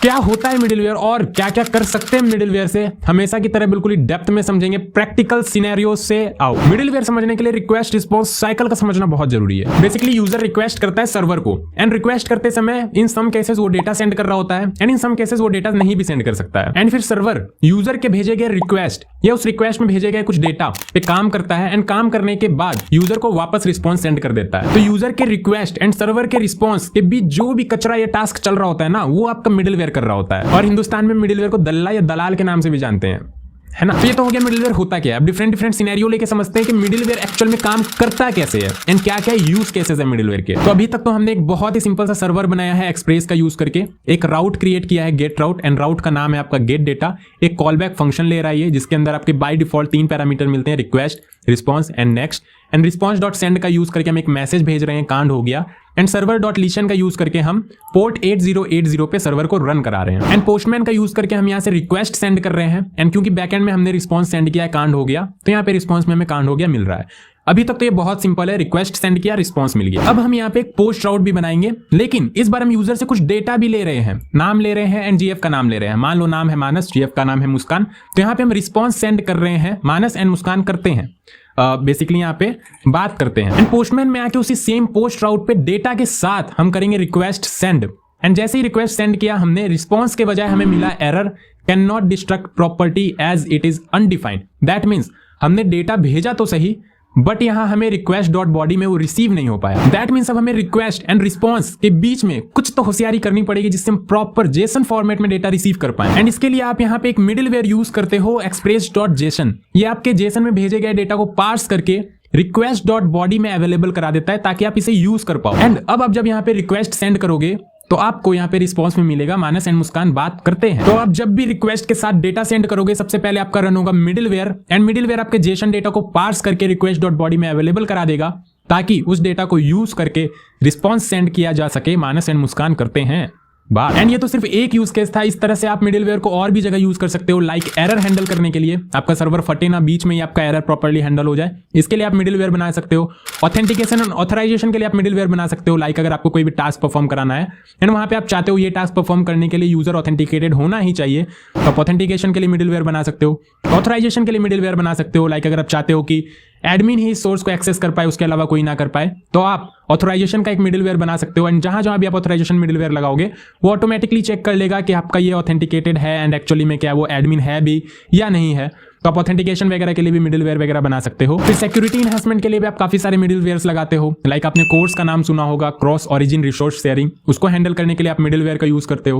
क्या होता है मिडिलवेयर और क्या क्या कर सकते हैं मिडिलवेयर से, हमेशा की तरह बिल्कुल ही डेप्थ में समझेंगे प्रैक्टिकल सिनेरियो से। आओ, मिडिलवेयर समझने के लिए रिक्वेस्ट रिस्पॉन्स साइकिल का समझना बहुत जरूरी है। बेसिकली यूजर रिक्वेस्ट करता है सर्वर को, एंड रिक्वेस्ट करते समय इन सम केसेस वो डेटा सेंड कर रहा होता है, एंड इन सम केसेस वो डेटा नहीं भी सेंड कर सकता है। एंड फिर सर्वर यूजर के भेजे गए रिक्वेस्ट या उस रिक्वेस्ट में भेजे गए कुछ डेटा पे काम करता है, एंड काम करने के बाद यूजर को वापस रिस्पॉन्स सेंड कर देता है। तो यूजर के रिक्वेस्ट एंड सर्वर के रिस्पॉन्स के बीच जो भी कचरा या टास्क चल रहा होता है ना, वो आपका मिडिलवेयर कर रहा होता है। और हिंदुस्तान में मिडिलवेयर को दल्ला या दलाल के नाम से भी जानते हैं, है ना। तो ये तो हो गया मिडिलवेयर होता क्या है। अब डिफरेंट सिनेरियो लेके समझते हैं कि मिडिलवेयर एक्चुअल में काम करता कैसे है एंड क्या क्या यूज केसेस है मिडिलवेयर के। तो अभी तक तो हमने एक बहुत ही सिंपल सा सर्वर बनाया है एक्सप्रेस का यूज करके, एक राउट क्रिएट किया है गेट राउट, एंड राउट का नाम है आपका गेट डेटा। एक कॉल बैक फंक्शन ले रहा है जिसके अंदर आपके बाय डिफॉल्ट 3 पैरामीटर मिलते हैं, request, response and next. And response dot send का यूज करके हम एक मैसेज भेज रहे हैं, कांड हो गया। एंड सर्वर डॉट लिसन का यूज करके हम पोर्ट 8080 पे सर्वर को रन करा रहे हैं। एंड पोस्टमैन का यूज करके हम यहाँ से रिक्वेस्ट सेंड कर रहे हैं, एंड क्योंकि बैकएंड में हमने रिस्पॉन्स सेंड किया है, कांड हो गया, तो यहाँ पे रिस्पॉन्स में हमें कांड हो गया मिल रहा है। अभी तक तो ये बहुत सिंपल है, रिक्वेस्ट सेंड किया, रिस्पॉन्स मिल गया। अब हम यहाँ पे एक पोस्ट राउट भी बनाएंगे, लेकिन इस बार हम यूजर से कुछ डेटा भी ले रहे हैं, नाम ले रहे हैं एंड जीएफ का नाम ले रहे हैं। मान लो नाम है मानस, जीएफ का नाम है मुस्कान, तो यहाँ पे हम रिस्पॉन्स सेंड कर रहे हैं, मानस एंड मुस्कान करते हैं, बेसिकली यहाँ पे बात करते हैं। एंड पोस्टमैन में आके उसी सेम पोस्ट राउट पे डेटा के साथ हम करेंगे रिक्वेस्ट सेंड। एंड जैसे ही रिक्वेस्ट सेंड किया हमने, रिस्पॉन्स के बजाय हमें मिला error, can not destruct property as it is undefined. That means हमने डेटा भेजा तो सही, बट यहां हमें रिक्वेस्ट डॉट बॉडी में वो रिसीव नहीं हो पाया। दैट मीन्स अब हमें रिक्वेस्ट एंड रिस्पॉन्स के बीच में कुछ तो होशियारी करनी पड़ेगी जिससे हम प्रॉपर जेसन फॉर्मेट में डेटा रिसीव कर पाए। एंड इसके लिए आप यहाँ पे एक मिडिलवेयर यूज करते हो, एक्सप्रेस डॉट जेसन। ये आपके जेसन में भेजे गए डेटा को पार्स करके रिक्वेस्ट डॉट बॉडी में अवेलेबल करा देता है ताकि आप इसे यूज कर पाओ। एंड अब आप जब यहाँ पे रिक्वेस्ट सेंड करोगे तो आपको यहाँ पे रिस्पॉन्स में मिलेगा मानस एंड मुस्कान बात करते हैं। तो आप जब भी रिक्वेस्ट के साथ डेटा सेंड करोगे, सबसे पहले आपका रन होगा मिडिलवेयर, एंड मिडिलवेयर आपके जेसन डेटा को पार्स करके रिक्वेस्ट डॉट बॉडी में अवेलेबल करा देगा ताकि उस डेटा को यूज करके रिस्पॉन्स सेंड किया जा सके। मानस एंड मुस्कान करते हैं बात। एंड ये तो सिर्फ एक यूज केस था, इस तरह से आप मिडिलवेयर को और भी जगह यूज कर सकते हो, लाइक एरर हैंडल करने के लिए। आपका सर्वर फटे ना, बीच में ही आपका एरर प्रॉपर्ली हैंडल हो जाए, इसके लिए आप मिडिलवेयर बना सकते हो। ऑथेंटिकेशन एंड ऑथराइजेशन के लिए आप मिडिलवेयर बना सकते हो, लाइक अगर आपको कोई भी टास्क परफॉर्म कराना है एंड वहां पे आप चाहते हो ये टास्क परफॉर्म करने के लिए यूजर ऑथेंटिकेटेड होना ही चाहिए, तो आप ऑथेंटिकेशन के लिए मिडिलवेयर बना सकते हो। ऑथराइजेशन के लिए मिडिलवेयर बना सकते हो, लाइक अगर आप चाहते हो कि एडमिन ही सोर्स को एक्सेस कर पाए, उसके अलावा कोई ना कर पाए, तो आप ऑथराइजेशन का एक मिडिलवेयर बना सकते हो। एंड जहां जहां भी आप ऑथराइजेशन मिडिलवेयर लगाओगे वो ऑटोमेटिकली चेक कर लेगा कि आपका ये ऑथेंटिकेटेड है एंड एक्चुअली में क्या वो एडमिन है भी या नहीं है। तो आप ऑथेंटिकेशन वगैरह के लिए भी मिडिलवेयर वगैरह बना सकते हो। फिर सिक्योरिटी इनहांसमेंट के लिए भी आप काफी सारे मिडिलवेयर्स लगाते हो, लाइक आपने कोर्स का नाम सुना होगा, क्रॉस ओरिजिन रिसोर्स शेयरिंग, उसको हैंडल करने के लिए आप मिडिलवेयर का यूज करते हो।